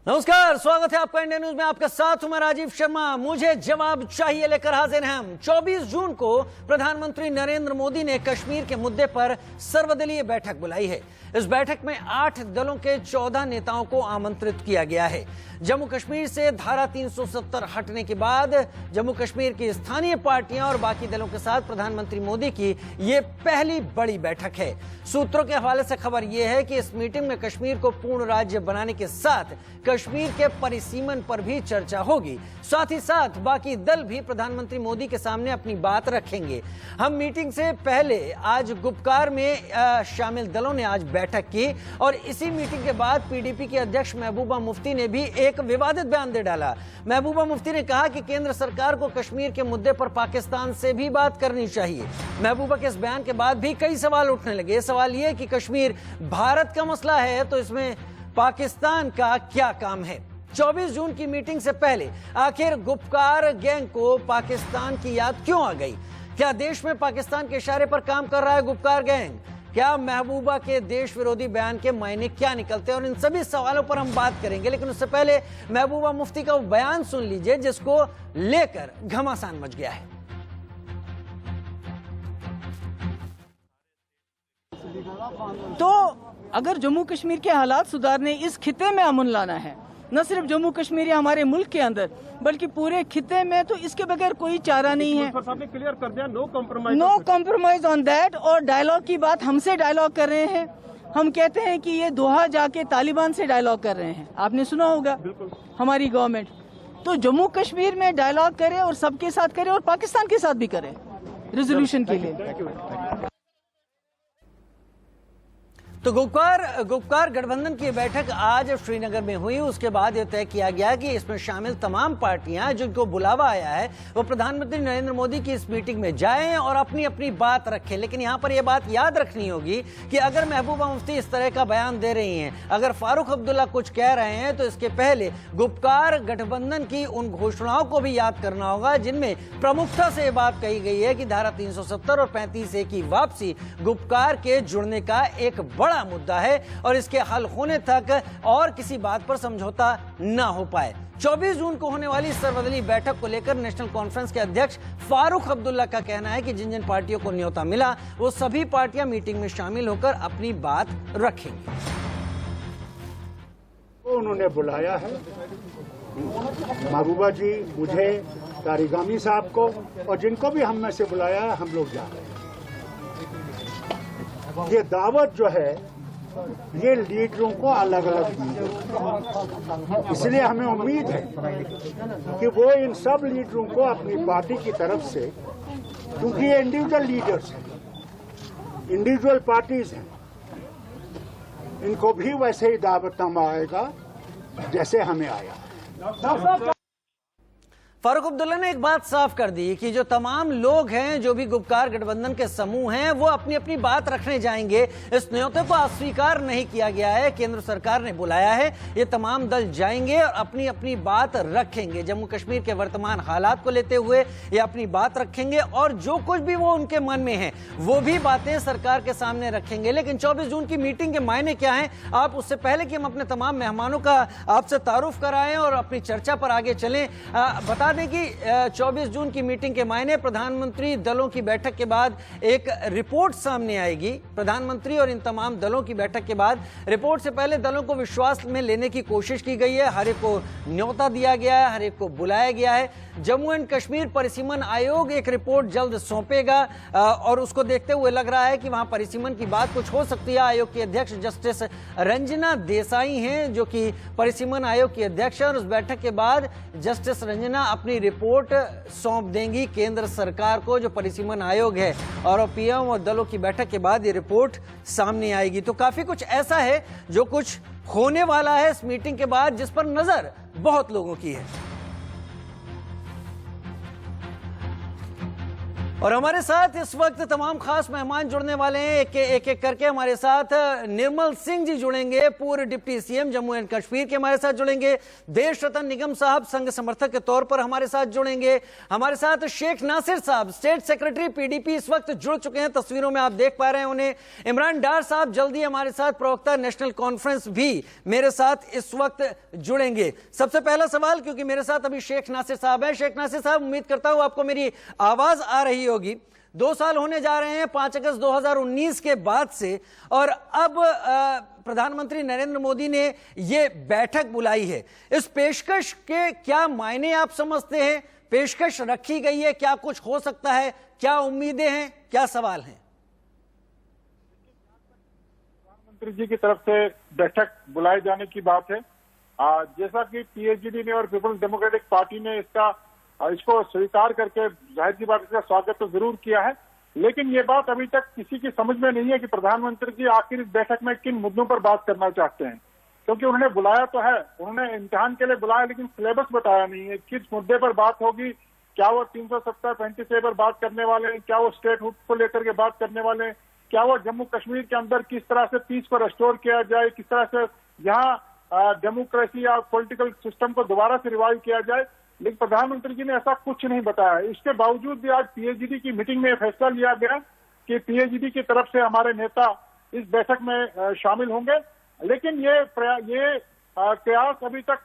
नमस्कार, स्वागत है आपका इंडिया न्यूज में। आपके साथ हूं मैं राजीव शर्मा। मुझे जवाब चाहिए लेकर हाजिर हैं हम। 24 जून को प्रधानमंत्री नरेंद्र मोदी ने कश्मीर के मुद्दे पर सर्वदलीय बैठक बुलाई है। इस बैठक में 8 दलों के 14 नेताओं को आमंत्रित किया गया है। जम्मू कश्मीर से धारा 370 हटने के बाद जम्मू कश्मीर की स्थानीय पार्टियां और बाकी दलों के साथ प्रधानमंत्री मोदी की यह पहली बड़ी बैठक है। सूत्रों के हवाले से खबर यह है कि इस मीटिंग में कश्मीर को पूर्ण राज्य बनाने के साथ कश्मीर के परिसीमन पर भी चर्चा होगी। साथ ही साथ बाकी दल भी प्रधानमंत्री मोदी के सामने अपनी बात रखेंगे। हम मीटिंग से पहले आज गुपकार में शामिल दलों ने आज बैठक की और इसी मीटिंग के बाद पीडीपी के अध्यक्ष महबूबा मुफ्ती ने भी एक विवादित बयान दे डाला। महबूबा मुफ्ती ने कहा कि केंद्र सरकार को कश्मीर के मुद्दे पर पाकिस्तान से भी बात करनी चाहिए। महबूबा के इस बयान के बाद भी कई सवाल उठने लगे। सवाल यह कि कश्मीर भारत का मसला है तो इसमें पाकिस्तान का क्या काम है। 24 जून की मीटिंग से पहले आखिर गुपकार गैंग को पाकिस्तान की याद क्यों आ गई? क्या देश में पाकिस्तान के इशारे पर काम कर रहा है गुपकार गैंग? क्या महबूबा के देश विरोधी बयान के मायने क्या निकलते हैं? और इन सभी सवालों पर हम बात करेंगे, लेकिन उससे पहले महबूबा मुफ्ती का वो बयान सुन लीजिए जिसको लेकर घमासान मच गया है। तो अगर जम्मू कश्मीर के हालात सुधारने, इस खिते में अमन लाना है, न सिर्फ जम्मू कश्मीर या हमारे मुल्क के अंदर बल्कि पूरे खिते में, तो इसके बगैर कोई चारा नहीं है। क्लियर कर दिया, नो कॉम्प्रोमाइज ऑन दैट। और डायलॉग की बात, हमसे डायलॉग कर रहे हैं। हम कहते हैं कि ये दोहा जाके तालिबान से डायलॉग कर रहे हैं। आपने सुना होगा हमारी गवर्नमेंट। तो जम्मू कश्मीर में डायलॉग करे और सबके साथ करे और पाकिस्तान के साथ भी करे रेजोल्यूशन के लिए। तो गुपकार गठबंधन की बैठक आज श्रीनगर में हुई। उसके बाद यह तय किया गया कि इसमें शामिल तमाम पार्टियां जिनको बुलावा आया है वो प्रधानमंत्री नरेंद्र मोदी की इस मीटिंग में जाएं और अपनी अपनी बात रखें। लेकिन यहां पर यह बात याद रखनी होगी कि अगर महबूबा मुफ्ती इस तरह का बयान दे रही हैं, अगर फारूक अब्दुल्ला कुछ कह रहे हैं, तो इसके पहले गुपकार गठबंधन की उन घोषणाओं को भी याद करना होगा जिनमें प्रमुखता से बात कही गई है कि धारा 370 और 35A की वापसी गुपकार के जुड़ने का एक बड़ा मुद्दा है और इसके हल होने तक और किसी बात पर समझौता ना हो पाए। 24 जून को होने वाली सर्वदलीय बैठक को लेकर नेशनल कॉन्फ्रेंस के अध्यक्ष फारूक अब्दुल्ला का कहना है कि जिन जिन पार्टियों को न्योता मिला वो सभी पार्टियां मीटिंग में शामिल होकर अपनी बात रखेंगी। उन्होंने बुलाया है महबूबा जी, मुझे, तारिगामी साहब को, और जिनको भी हम में से बुलाया है, हम लोग जा रहे हैं। ये दावत जो है ये लीडरों को अलग अलग दी, इसलिए हमें उम्मीद है कि वो इन सब लीडरों को अपनी पार्टी की तरफ से, क्योंकि ये इंडिविजुअल लीडर्स हैं, इंडिविजुअल पार्टीज हैं, इनको भी वैसे ही दावतनामा आएगा जैसे हमें आया। फारूक अब्दुल्ला ने एक बात साफ कर दी कि जो तमाम लोग हैं, जो भी गुपकार गठबंधन के समूह हैं, वो अपनी अपनी बात रखने जाएंगे। इस न्योते को अस्वीकार नहीं किया गया है। केंद्र सरकार ने बुलाया है, ये तमाम दल जाएंगे और अपनी अपनी बात रखेंगे। जम्मू कश्मीर के वर्तमान हालात को लेते हुए ये अपनी बात रखेंगे और जो कुछ भी वो उनके मन में है वो भी बातें सरकार के सामने रखेंगे। लेकिन 24 जून की मीटिंग के मायने क्या हैं, आप उससे पहले कि हम अपने तमाम मेहमानों का आपसे तारुफ कराएं और अपनी चर्चा पर आगे चलें, बता दें कि 24 जून की मीटिंग के मायने प्रधानमंत्री दलों की बैठक के बाद एक रिपोर्ट सामने आएगी। प्रधानमंत्री और इन तमाम दलों की बैठक के बाद रिपोर्ट से पहले दलों को विश्वास में लेने की कोशिश की गई है। हर एक को न्योता दिया गया है, हर एक को बुलाया गया है। जम्मू एंड कश्मीर परिसीमन आयोग एक रिपोर्ट जल्द सौंपेगा और उसको देखते हुए लग रहा है कि वहां परिसीमन की बात कुछ हो सकती है। आयोग की अध्यक्ष जस्टिस रंजना देसाई हैं जो कि परिसीमन आयोग की अध्यक्ष है और उस बैठक के बाद जस्टिस रंजना अपनी रिपोर्ट सौंप देंगी केंद्र सरकार को, जो परिसीमन आयोग है, और पीएम और दलों की बैठक के बाद ये रिपोर्ट सामने आएगी। तो काफी कुछ ऐसा है जो कुछ होने वाला है इस मीटिंग के बाद, जिस पर नजर बहुत लोगों की है। और हमारे साथ इस वक्त तमाम खास मेहमान जुड़ने वाले हैं। एक एक करके हमारे साथ निर्मल सिंह जी जुड़ेंगे, पूर्व deputy CM Jammu and Kashmir के हमारे साथ जुड़ेंगे। देश रतन निगम साहब संघ समर्थक के तौर पर हमारे साथ जुड़ेंगे। हमारे साथ शेख नासिर साहब स्टेट सेक्रेटरी पीडीपी इस वक्त जुड़ चुके हैं, तस्वीरों में आप देख पा रहे हैं उन्हें। इमरान डार साहब जल्दी हमारे साथ प्रवक्ता नेशनल कॉन्फ्रेंस भी मेरे साथ इस वक्त जुड़ेंगे। सबसे पहला सवाल, क्योंकि मेरे साथ अभी शेख नासिर साहब हैं। शेख नासिर साहब, उम्मीद करता हूं आपको मेरी आवाज आ रही होगी। 2 साल होने जा रहे हैं 5 अगस्त 2019 के बाद से, और अब प्रधानमंत्री नरेंद्र मोदी ने ये बैठक बुलाई है। इस पेशकश के क्या मायने आप समझते हैं? पेशकश रखी गई है, क्या कुछ हो सकता है? क्या उम्मीदें हैं, क्या सवाल हैं? प्रधानमंत्री जी की तरफ से बैठक बुलाए जाने की बात है। जैसा कि पीएचडी ने और पीपल्स डेमोक्रेटिक पार्टी ने इसको स्वीकार करके जाहिर सी बात इसका स्वागत तो जरूर किया है, लेकिन ये बात अभी तक किसी की समझ में नहीं है कि प्रधानमंत्री जी आखिर इस बैठक में किन मुद्दों पर बात करना चाहते हैं। क्योंकि उन्होंने बुलाया तो है, उन्होंने इम्तिहान के लिए बुलाया, लेकिन सिलेबस बताया नहीं है किस मुद्दे पर बात होगी। क्या वो 370-35 पर बात करने वाले हैं, क्या वो स्टेट हुड को लेकर के बात करने वाले हैं, क्या वो जम्मू कश्मीर के अंदर किस तरह से पीस को रेस्टोर किया जाए, किस तरह से यहाँ डेमोक्रेसी या पॉलिटिकल सिस्टम को दोबारा से रिवाइव किया जाए। लेकिन प्रधानमंत्री जी ने ऐसा कुछ नहीं बताया। इसके बावजूद भी आज पीएचडी की मीटिंग में फैसला लिया गया कि पीएचडी की तरफ से हमारे नेता इस बैठक में शामिल होंगे, लेकिन ये प्रयास अभी तक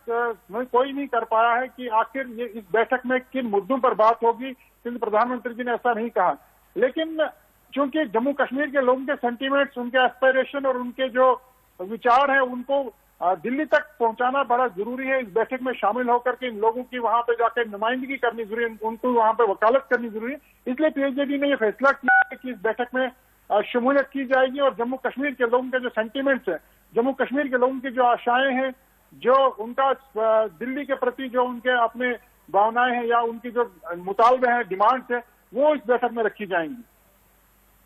कोई नहीं कर पाया है कि आखिर ये इस बैठक में किन मुद्दों पर बात होगी, क्योंकि प्रधानमंत्री जी ने ऐसा नहीं कहा। लेकिन चूंकि जम्मू कश्मीर के लोगों के सेंटीमेंट्स, उनके एस्पिरेशन और उनके जो विचार हैं उनको दिल्ली तक पहुंचाना बड़ा जरूरी है। इस बैठक में शामिल होकर के इन लोगों की वहां पे जाकर नुमाइंदगी करनी जरूरी है, उनको वहां पे वकालत करनी जरूरी है। इसलिए पीएचडी ने यह फैसला किया है कि इस बैठक में शमूलियत की जाएगी और जम्मू कश्मीर के लोगों के जो सेंटीमेंट्स है, जम्मू कश्मीर के लोगों की जो आशाएं हैं, जो उनका दिल्ली के प्रति जो उनके अपने भावनाएं हैं या उनकी जो मुतालबे हैं, डिमांड्स है, वो इस बैठक में रखी जाएंगी।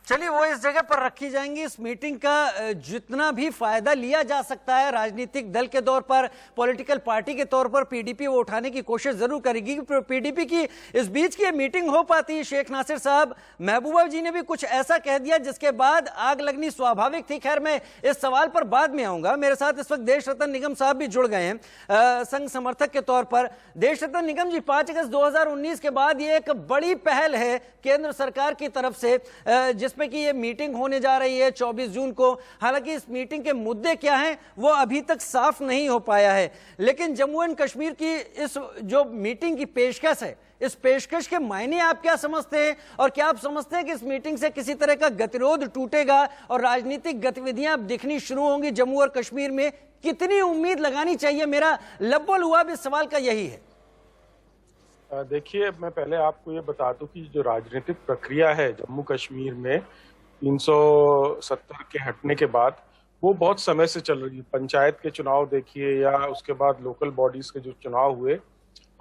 चलिए, वो इस जगह पर रखी जाएंगी। इस मीटिंग का जितना भी फायदा लिया जा सकता है राजनीतिक दल के तौर पर, पॉलिटिकल पार्टी के तौर पर, पीडीपी वो उठाने की कोशिश जरूर करेगी। पीडीपी की इस बीच की मीटिंग हो पाती है। शेख नासिर साहब, महबूबा जी ने भी कुछ ऐसा कह दिया जिसके बाद आग लगनी स्वाभाविक थी। खैर, मैं इस सवाल पर बाद में आऊंगा। मेरे साथ इस वक्त देश रतन निगम साहब भी जुड़ गए हैं संघ समर्थक के तौर पर। देश रतन निगम जी, 5 अगस्त 2019 के बाद ये एक बड़ी पहल है केंद्र सरकार की तरफ से, जिसमें कि ये मीटिंग होने जा रही है 24 जून को। हालांकि इस मीटिंग के मुद्दे क्या हैं वो अभी तक साफ नहीं हो पाया है, लेकिन जम्मू एंड कश्मीर की इस जो मीटिंग की पेशकश है, इस पेशकश के मायने आप क्या समझते हैं? और क्या आप समझते हैं कि इस मीटिंग से किसी तरह का गतिरोध टूटेगा और राजनीतिक गतिविधियां दिखनी शुरू होंगी जम्मू और कश्मीर में? कितनी उम्मीद लगानी चाहिए? मेरा लब्बो लुआब इस सवाल का यही है। देखिए, मैं पहले आपको ये बता दूं कि जो राजनीतिक प्रक्रिया है जम्मू कश्मीर में 370 के हटने के बाद, वो बहुत समय से चल रही है। पंचायत के चुनाव देखिए, या उसके बाद लोकल बॉडीज के जो चुनाव हुए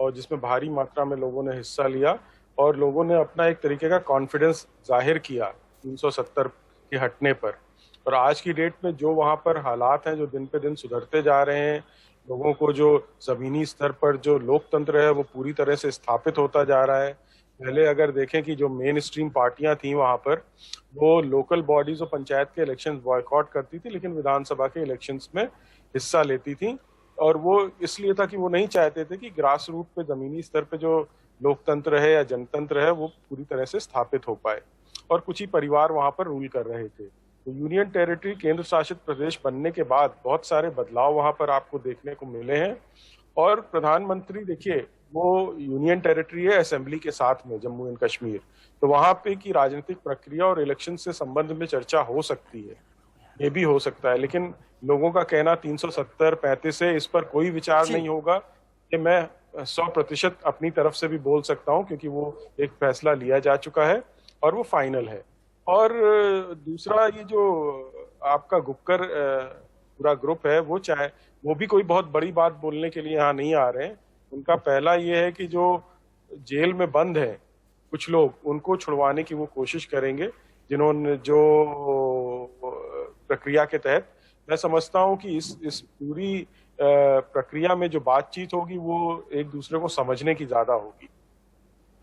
और जिसमें भारी मात्रा में लोगों ने हिस्सा लिया और लोगों ने अपना एक तरीके का कॉन्फिडेंस जाहिर किया 370 के हटने पर। और आज की डेट में जो वहाँ पर हालात हैं, जो दिन पे दिन सुधरते जा रहे हैं, लोगों को जो जमीनी स्तर पर जो लोकतंत्र है वो पूरी तरह से स्थापित होता जा रहा है। पहले अगर देखें कि जो मेन स्ट्रीम पार्टियां थी वहां पर, वो लोकल बॉडीज और पंचायत के इलेक्शंस बॉयकॉट करती थी, लेकिन विधानसभा के इलेक्शंस में हिस्सा लेती थी। और वो इसलिए था कि वो नहीं चाहते थे कि ग्रास रूट पे, जमीनी स्तर पे जो लोकतंत्र है या जनतंत्र है वो पूरी तरह से स्थापित हो पाए। और कुछ ही परिवार वहां पर रूल कर रहे थे। तो यूनियन टेरिटरी, केंद्र शासित प्रदेश बनने के बाद बहुत सारे बदलाव वहां पर आपको देखने को मिले हैं। और प्रधानमंत्री, देखिए, वो यूनियन टेरिटरी है असेंबली के साथ में जम्मू एंड कश्मीर, तो वहां पे की राजनीतिक प्रक्रिया और इलेक्शन से संबंध में चर्चा हो सकती है, ये भी हो सकता है। लेकिन लोगों का कहना 370-35 है, इस पर कोई विचार नहीं होगा, कि मैं 100% अपनी तरफ से भी बोल सकता हूं, क्योंकि वो एक फैसला लिया जा चुका है और वो फाइनल है। और दूसरा, ये जो आपका गुपकर पूरा ग्रुप है, वो भी कोई बहुत बड़ी बात बोलने के लिए यहाँ नहीं आ रहे हैं। उनका पहला ये है कि जो जेल में बंद है कुछ लोग, उनको छुड़वाने की वो कोशिश करेंगे, जिन्होंने जो प्रक्रिया के तहत। मैं समझता हूँ कि इस पूरी प्रक्रिया में जो बातचीत होगी वो एक दूसरे को समझने की ज्यादा होगी।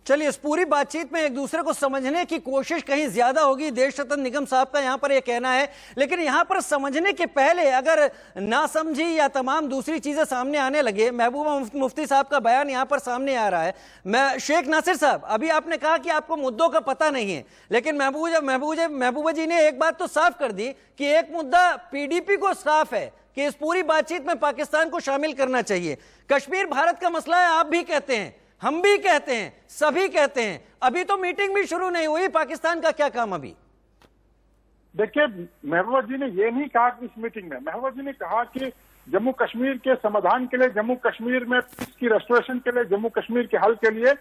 चलिए, इस पूरी बातचीत में एक दूसरे को समझने की कोशिश कहीं ज्यादा होगी, देश रत्न निगम साहब का यहां पर यह कहना है। लेकिन यहां पर समझने के पहले अगर नासमझी या तमाम दूसरी चीजें सामने आने लगे, महबूबा मुफ्ती साहब का बयान यहां पर सामने आ रहा है। मैं शेख नासिर साहब, अभी आपने कहा कि आपको मुद्दों का पता नहीं है, लेकिन महबूबा जी ने एक बात तो साफ कर दी कि एक मुद्दा पीडीपी को साफ है कि इस पूरी बातचीत में पाकिस्तान को शामिल करना चाहिए। कश्मीर भारत का मसला है, आप भी कहते हैं, हम भी कहते हैं, सभी कहते हैं। अभी तो मीटिंग भी शुरू नहीं हुई, पाकिस्तान का क्या काम अभी? देखिए, महबूबा जी ने ये नहीं कहा कि इस मीटिंग में, महबूबा जी ने कहा कि जम्मू कश्मीर के समाधान के लिए, जम्मू कश्मीर में पीस की रेस्टोरेशन के लिए, जम्मू कश्मीर के हल के लिए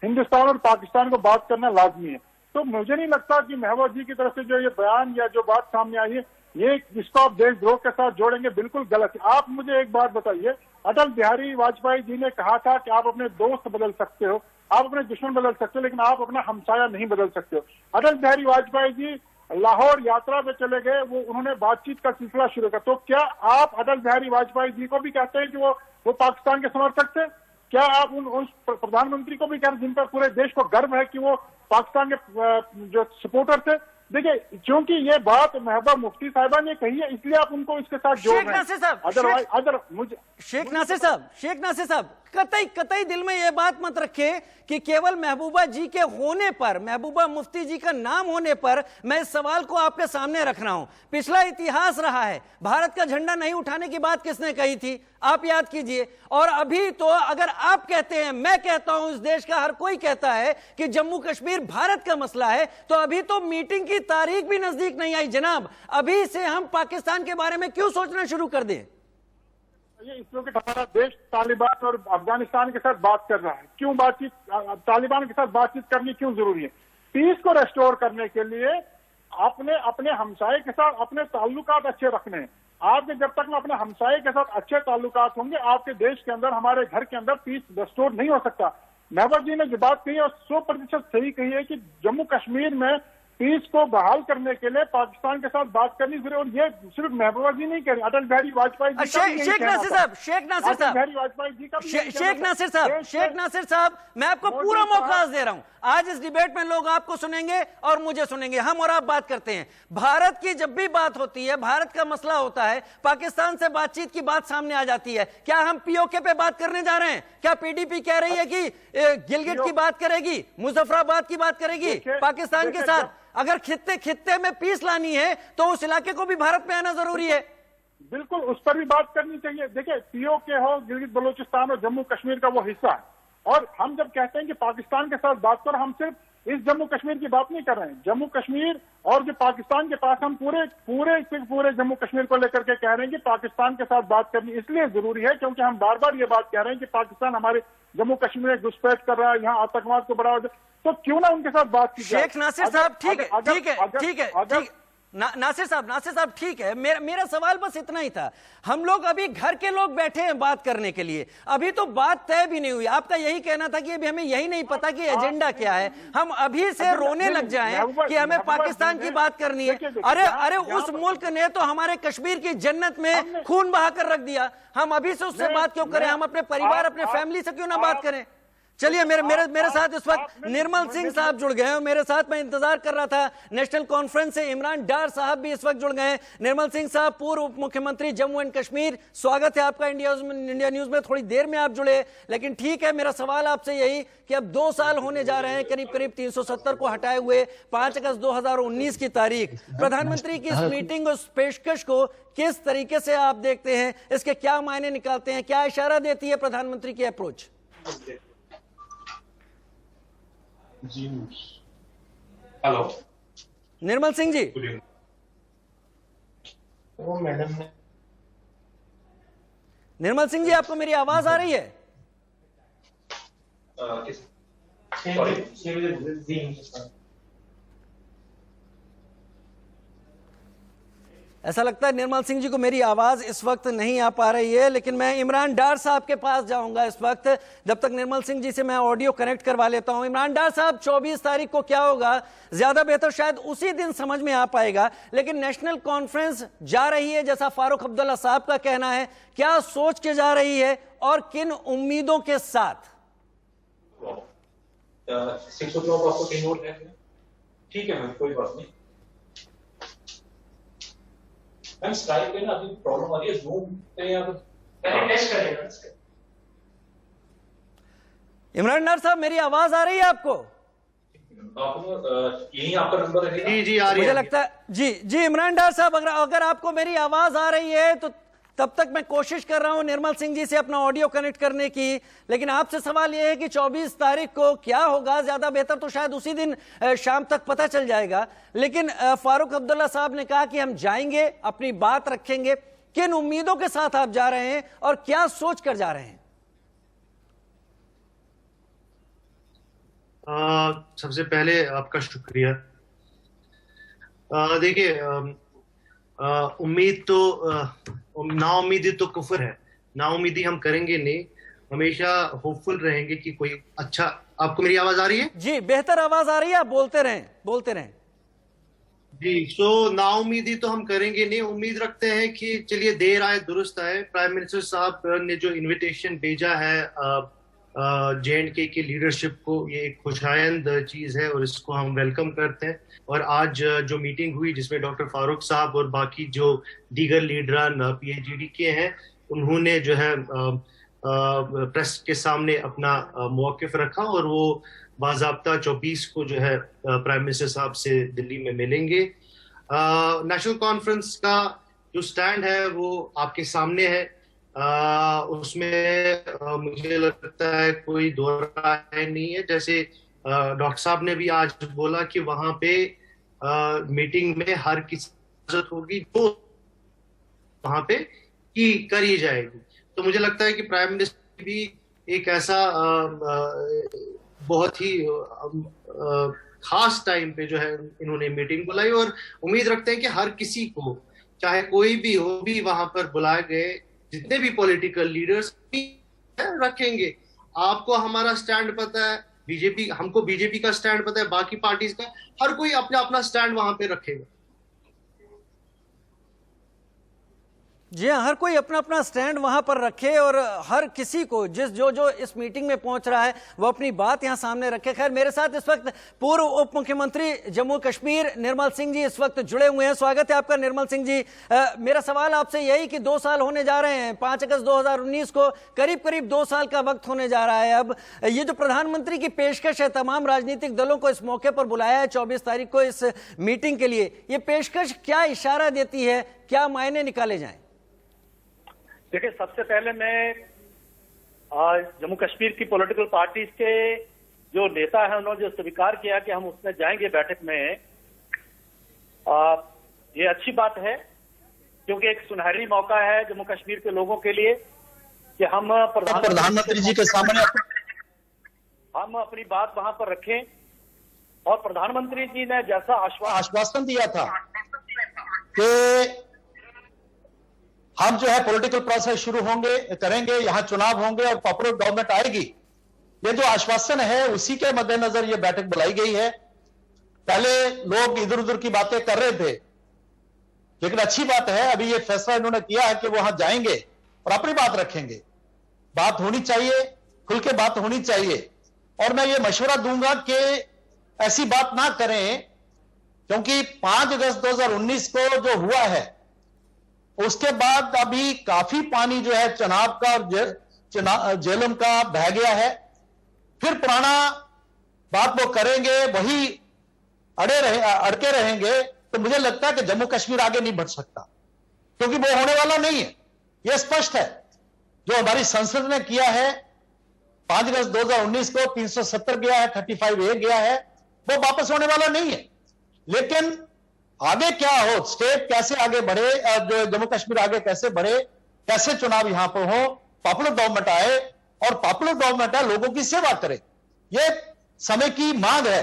हिंदुस्तान और पाकिस्तान को बात करना लाजमी है। तो मुझे नहीं लगता कि महबूबा जी की तरफ से जो ये बयान या जो बात सामने आई है, ये इसको आप देशद्रोह के साथ जोड़ेंगे, बिल्कुल गलत है। आप मुझे एक बात बताइए, अटल बिहारी वाजपेयी जी ने कहा था कि आप अपने दोस्त बदल सकते हो, आप अपने दुश्मन बदल सकते हो, लेकिन आप अपना हमसाया नहीं बदल सकते हो। अटल बिहारी वाजपेयी जी लाहौर यात्रा पे चले गए, वो उन्होंने बातचीत का सिलसिला शुरू किया। तो क्या आप अटल बिहारी वाजपेयी जी को भी कहते हैं कि वो पाकिस्तान के समर्थक थे? क्या आप उस प्रधानमंत्री को भी कह रहे जिन पर पूरे देश को गर्व है कि वो पाकिस्तान के जो सपोर्टर थे? देखिए, क्योंकि ये बात महबूबा मुफ्ती साहिबा ने कही है, इसलिए आप उनको इसके साथ जोड़ रहे हैं। अदरवाइज शेख नासिर साहब कतई दिल में यह बात मत रखे कि केवल महबूबा जी के होने पर, महबूबा मुफ्ती जी का नाम होने पर मैं इस सवाल को आपके सामने रख रहा हूं। पिछला इतिहास रहा है, भारत का झंडा नहीं उठाने की बात किसने कही थी, आप याद कीजिए। और अभी तो अगर आप कहते हैं, मैं कहता हूं, इस देश का हर कोई कहता है कि जम्मू कश्मीर भारत का मसला है, तो अभी तो मीटिंग की तारीख भी नजदीक नहीं आई जनाब। अभी से हम पाकिस्तान के बारे में क्यों सोचना शुरू कर दें? इसलिए कि हमारा देश तालिबान और अफगानिस्तान के साथ बात कर रहा है। क्यों बातचीत, तालिबान के साथ बातचीत करनी क्यों जरूरी है? पीस को रेस्टोर करने के लिए अपने हमसाये के साथ अपने ताल्लुकात अच्छे रखने हैं। आपके जब तक में अपने हमसाये के साथ अच्छे ताल्लुकात होंगे, आपके देश के अंदर, हमारे घर के अंदर पीस रेस्टोर नहीं हो सकता। महबूबा जी ने जो बात कही है 100% सही कही है कि जम्मू कश्मीर में पीस को बहाल करने के लिए पाकिस्तान के साथ बात करनी जरूरी। और ये सिर्फ महबूबा जी नहीं कह रहे, अटल बिहारी वाजपेयी जी, शेख नासिर साहब, मैं आपको पूरा मौका दे रहा हूं। आज इस डिबेट में लोग आपको सुनेंगे और मुझे सुनेंगे, हम और आप बात करते हैं। भारत की जब भी बात होती है, भारत का मसला होता है, पाकिस्तान से बातचीत की बात सामने आ जाती है। क्या हम पीओके पे बात करने जा रहे हैं? क्या पीडीपी कह रही है कि गिलगिट की बात करेगी, मुजफ्फराबाद की बात करेगी पाकिस्तान के साथ? अगर खित्ते में पीस लानी है तो उस इलाके को भी भारत में आना जरूरी है। बिल्कुल, उस पर भी बात करनी चाहिए। देखिए, पीओके हो, गिलगित बलूचिस्तान और जम्मू कश्मीर का वो हिस्सा है। और हम जब कहते हैं कि पाकिस्तान के साथ बात करो, हम सिर्फ इस जम्मू कश्मीर की बात नहीं कर रहे हैं। जम्मू कश्मीर और जो पाकिस्तान के पास, हम पूरे जम्मू कश्मीर को लेकर के कह रहे हैं कि पाकिस्तान के साथ बात करनी इसलिए जरूरी है क्योंकि हम बार बार ये बात कह रहे हैं कि पाकिस्तान हमारे जम्मू कश्मीर में घुसपैठ कर रहा है, यहाँ आतंकवाद को बढ़ावा दे, तो क्यों ना उनके साथ बात की जाए। शेख नासिर साहब, ठीक है नासिर साहब ठीक है। मेरा सवाल बस इतना ही था। हम लोग अभी घर के लोग बैठे हैं बात करने के लिए, अभी तो बात तय भी नहीं हुई। आपका यही कहना था कि अभी हमें यही नहीं पता कि एजेंडा क्या है, हम अभी से रोने लग जाएं कि हमें पाकिस्तान की बात करनी है। अरे उस मुल्क ने तो हमारे कश्मीर की जन्नत में खून बहाकर रख दिया, हम अभी से उससे बात क्यों करें? हम अपने परिवार, अपने फैमिली से क्यों ना बात करें? चलिए, मेरे साथ इस वक्त निर्मल सिंह साहब जुड़ गए हैं और मेरे साथ, मैं इंतजार कर रहा था नेशनल कॉन्फ्रेंस से, इमरान डार साहब भी इस वक्त जुड़ गए हैं। निर्मल सिंह साहब, पूर्व उप मुख्यमंत्री जम्मू एंड कश्मीर, स्वागत है आपका इंडिया न्यूज में। थोड़ी देर में आप जुड़े, लेकिन ठीक है, मेरा सवाल आपसे यही कि अब 2 साल होने जा रहे हैं करीब 370 को हटाए हुए, 5 अगस्त 2019 की तारीख। प्रधानमंत्री की इस मीटिंग और पेशकश को किस तरीके से आप देखते हैं? इसके क्या मायने निकालते हैं? क्या इशारा देती है प्रधानमंत्री की अप्रोच? हेलो निर्मल सिंह जी, वो मैडम ने, निर्मल सिंह जी, आपको मेरी आवाज आ रही है? ऐसा लगता है निर्मल सिंह जी को मेरी आवाज इस वक्त नहीं आ पा रही है, लेकिन मैं इमरान डार साहब के पास जाऊंगा इस वक्त। जब तक निर्मल सिंह जी से मैं ऑडियो कनेक्ट करवा लेता हूं। इमरान डार साहब, 24 तारीख को क्या होगा, ज्यादा बेहतर शायद उसी दिन समझ में आ पाएगा, लेकिन नेशनल कॉन्फ्रेंस जा रही है, जैसा फारूक अब्दुल्ला साहब का कहना है। क्या सोच के जा रही है और किन उम्मीदों के साथ? 6 o'clock आपको कहीं और है? ठीक है मैम, कोई बात नहीं। मैम स्काइप पे ना अभी प्रॉब्लम आ रही है, जूम पे आप पहले टेस्ट करेगा। इमरान डार साहब, मेरी आवाज आ रही है आपको? आप यही आपका नंबर है? जी जी आ रही मुझे है। लगता है जी इमरान डार साहब, अगर आपको मेरी आवाज आ रही है तो तब तक मैं कोशिश कर रहा हूं निर्मल सिंह जी से अपना ऑडियो कनेक्ट करने की, लेकिन आपसे सवाल यह है कि 24 तारीख को क्या होगा, ज्यादा बेहतर तो शायद उसी दिन शाम तक पता चल जाएगा। लेकिन फारूक अब्दुल्ला साहब ने कहा कि हम जाएंगे, अपनी बात रखेंगे। किन उम्मीदों के साथ आप जा रहे हैं और क्या सोच कर जा रहे हैं? सबसे पहले आपका शुक्रिया। देखिए, उम्मीद तो नाउम्मीदी तो कुफर है। नाउम्मीदी हम करेंगे नहीं, हमेशा होपफुल रहेंगे कि कोई अच्छा। आपको मेरी आवाज आ रही है? जी बेहतर आवाज आ रही है, आप बोलते रहें जी। सो नाउम्मीदी तो हम करेंगे नहीं, उम्मीद रखते हैं कि चलिए देर आए दुरुस्त आए। प्राइम मिनिस्टर साहब ने जो इनविटेशन भेजा है J&K की लीडरशिप को, ये एक खुशायंद चीज है और इसको हम वेलकम करते हैं। और आज जो मीटिंग हुई जिसमें डॉक्टर फारूक साहब और बाकी जो दीगर लीडरान PAGD के हैं, उन्होंने जो है प्रेस के सामने अपना मौक़िफ़ रखा और वो बाज़ाब्ता 24 को जो है प्राइम मिनिस्टर साहब से दिल्ली में मिलेंगे। नेशनल कॉन्फ्रेंस का जो स्टैंड है वो आपके सामने है। उसमें मुझे लगता है कोई दो राय नहीं है। जैसे डॉक्टर साहब ने भी आज बोला कि वहां पे मीटिंग में हर किसी इजाजत होगी जो वहां पे की करी जाएगी। तो मुझे लगता है कि प्राइम मिनिस्टर भी एक ऐसा बहुत ही खास टाइम पे जो है इन्होंने मीटिंग बुलाई और उम्मीद रखते हैं कि हर किसी को, चाहे कोई भी हो, भी वहां पर बुलाए गए जितने भी पॉलिटिकल लीडर्स रखेंगे। आपको हमारा स्टैंड पता है, हमको बीजेपी का स्टैंड पता है, बाकी पार्टीज का, हर कोई अपना अपना स्टैंड वहां पे रखेगा। जी हाँ, हर कोई अपना अपना स्टैंड वहां पर रखे और हर किसी को जो इस मीटिंग में पहुंच रहा है वो अपनी बात यहां सामने रखे। खैर, मेरे साथ इस वक्त पूर्व उप मुख्यमंत्री जम्मू कश्मीर निर्मल सिंह जी इस वक्त जुड़े हुए हैं। स्वागत है आपका निर्मल सिंह जी। मेरा सवाल आपसे यही कि 2 साल होने जा रहे हैं, 5 अगस्त 2019 को करीब 2 साल का वक्त होने जा रहा है। अब ये जो प्रधानमंत्री की पेशकश है, तमाम राजनीतिक दलों को इस मौके पर बुलाया है 24 तारीख को इस मीटिंग के लिए, ये पेशकश क्या इशारा देती है, क्या मायने निकाले जाएं? देखिए, सबसे पहले मैं जम्मू कश्मीर की पॉलिटिकल पार्टीज के जो नेता हैं उन्होंने जो स्वीकार किया कि हम उसमें जाएंगे बैठक में, ये अच्छी बात है क्योंकि एक सुनहरी मौका है जम्मू कश्मीर के लोगों के लिए कि हम प्रधानमंत्री जी के सामने हम अपनी बात वहां पर रखें। और प्रधानमंत्री जी ने जैसा आश्वासन दिया था कि हम जो है पॉलिटिकल प्रोसेस शुरू करेंगे, यहां चुनाव होंगे और पॉपुलर गवर्नमेंट आएगी, ये जो आश्वासन है उसी के मद्देनजर ये बैठक बुलाई गई है। पहले लोग इधर उधर की बातें कर रहे थे, लेकिन अच्छी बात है अभी ये फैसला इन्होंने किया है कि वो वहां जाएंगे और अपनी बात रखेंगे। बात होनी चाहिए, खुल के बात होनी चाहिए। और मैं ये मशवरा दूंगा कि ऐसी बात ना करें, क्योंकि 5 अगस्त 2019 को जो हुआ है उसके बाद अभी काफी पानी जो है चनाब का और झेलम का बह गया है। फिर पुराना बात वो करेंगे, वही अड़के रहेंगे, तो मुझे लगता है कि जम्मू कश्मीर आगे नहीं बढ़ सकता, क्योंकि वो होने वाला नहीं है। यह स्पष्ट है, जो हमारी संसद ने किया है 5 अगस्त 2019 को 370 गया है, 35A गया है, वो वापस होने वाला नहीं है। लेकिन आगे क्या हो, स्टेट कैसे आगे बढ़े, जो जम्मू कश्मीर आगे कैसे बढ़े, कैसे चुनाव यहां पर हो, पॉपुलर गवर्नमेंट आए और पॉपुलर गवर्नमेंट है लोगों की सेवा करे, ये समय की मांग है,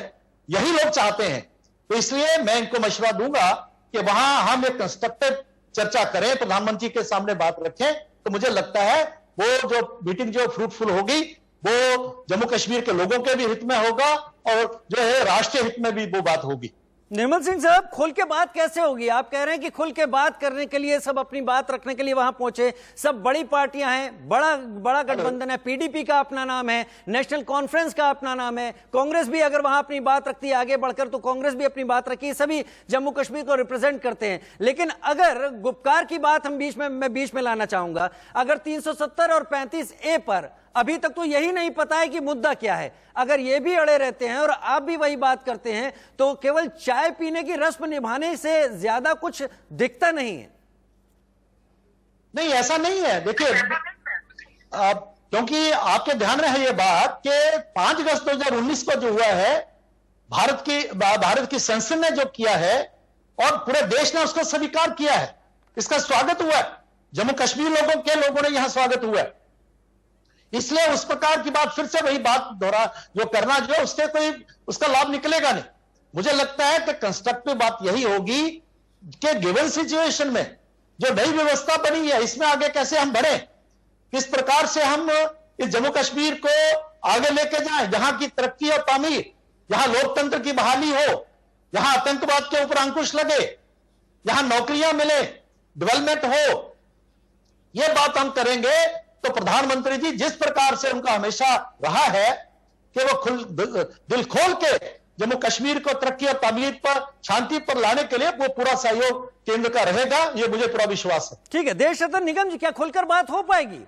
यही लोग चाहते हैं। तो इसलिए मैं इनको मशवरा दूंगा कि वहां हम एक कंस्ट्रक्टिव चर्चा करें, प्रधानमंत्री के सामने बात रखें, तो मुझे लगता है वो जो मीटिंग जो फ्रूटफुल होगी वो जम्मू कश्मीर के लोगों के भी हित में होगा और जो है राष्ट्रीय हित में भी वो बात होगी। निर्मल सिंह साहब, खुल के बात कैसे होगी? आप कह रहे हैं कि खुल के बात करने के लिए, सब अपनी बात रखने के लिए वहां पहुंचे, सब बड़ी पार्टियां हैं, बड़ा गठबंधन है, पीडीपी का अपना नाम है, नेशनल कॉन्फ्रेंस का अपना नाम है, कांग्रेस भी अगर वहां अपनी बात रखती है आगे बढ़कर तो कांग्रेस भी अपनी बात रखी, सभी जम्मू कश्मीर को रिप्रेजेंट करते हैं। लेकिन अगर गुपकार की बात हम बीच में लाना चाहूंगा, अगर 370 और 35A पर अभी तक तो यही नहीं पता है कि मुद्दा क्या है, अगर ये भी अड़े रहते हैं और आप भी वही बात करते हैं तो केवल चाय पीने की रस्म निभाने से ज्यादा कुछ दिखता नहीं है। नहीं, ऐसा नहीं है। देखिए, क्योंकि आपके ध्यान में है ये बात कि 5 अगस्त 2019 को जो हुआ है, भारत की संसद ने जो किया है और पूरे देश ने उसको स्वीकार किया है, इसका स्वागत हुआ है, जम्मू कश्मीर लोगों ने यहां स्वागत हुआ है। इसलिए उस प्रकार की बात फिर से वही बात जो करना जो है, उससे कोई उसका लाभ निकलेगा नहीं। मुझे लगता है कि कंस्ट्रक्टिव बात यही होगी कि गिवन सिचुएशन में जो नई व्यवस्था बनी है, इसमें आगे कैसे हम बढ़े, किस प्रकार से हम इस जम्मू कश्मीर को आगे लेके जाएं, जहां की तरक्की और तामीर, जहां लोकतंत्र की बहाली हो, जहां आतंकवाद के ऊपर अंकुश लगे, जहां नौकरियां मिले, डेवलपमेंट हो, यह बात हम करेंगे तो प्रधानमंत्री जी जिस प्रकार से उनका हमेशा रहा है कि वो दिल खोल के जम्मू कश्मीर को तरक्की और तामीर पर, शांति पर लाने के लिए वो पूरा सहयोग केंद्र का रहेगा, ये मुझे पूरा विश्वास है। ठीक है, देश रत्न निगम जी, क्या खुलकर बात हो पाएगी?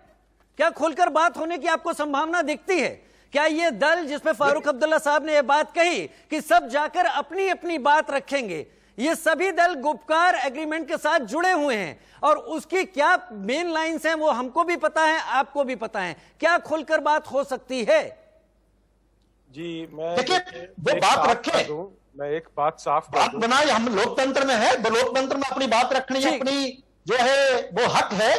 क्या खुलकर बात होने की आपको संभावना दिखती है? क्या ये दल जिसमें फारूक अब्दुल्ला साहब ने यह बात कही कि सब जाकर अपनी अपनी बात रखेंगे, ये सभी दल गुपकार एग्रीमेंट के साथ जुड़े हुए हैं और उसकी क्या मेन लाइंस हैं वो हमको भी पता है, आपको भी पता है, क्या खुलकर बात हो सकती है? जी, मैं वो बात रखे, मैं एक बात साफ बात बनाए, हम लोकतंत्र में है, लोकतंत्र में अपनी बात रखनी, अपनी जो है वो हक है,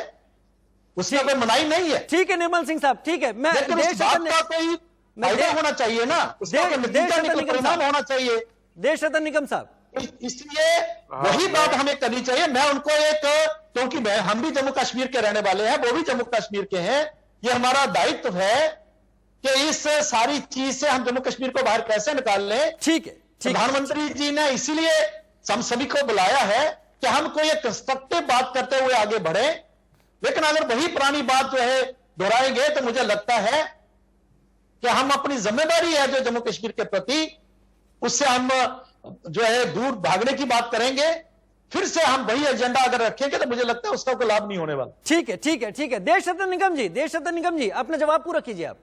उसमें कोई मनाही नहीं है। ठीक है निर्मल सिंह साहब, ठीक है, मैं देश का कोई फायदा होना चाहिए ना, उसका परिणाम होना चाहिए। देश रत्न निगम साहब, इसलिए वही बात हमें करनी चाहिए। मैं उनको क्योंकि हम भी जम्मू कश्मीर के रहने वाले हैं, वो भी जम्मू कश्मीर के हैं, ये हमारा दायित्व है कि इस सारी चीज से हम जम्मू कश्मीर को बाहर कैसे निकाल लें। ठीक है, प्रधानमंत्री जी ने इसीलिए हम सभी को बुलाया है कि हम कोई एक कंस्ट्रक्टिव बात करते हुए आगे बढ़े। लेकिन अगर वही पुरानी बात जो है दोहराएंगे तो मुझे लगता है कि हम अपनी जिम्मेदारी है जो जम्मू कश्मीर के प्रति, उससे हम जो है दूर भागने की बात करेंगे। फिर से हम वही एजेंडा अगर रखेंगे तो मुझे लगता है उसका कोई लाभ नहीं होने वाला। ठीक है, ठीक है, ठीक है। देश रत्न निगम जी अपना जवाब पूरा कीजिए आप।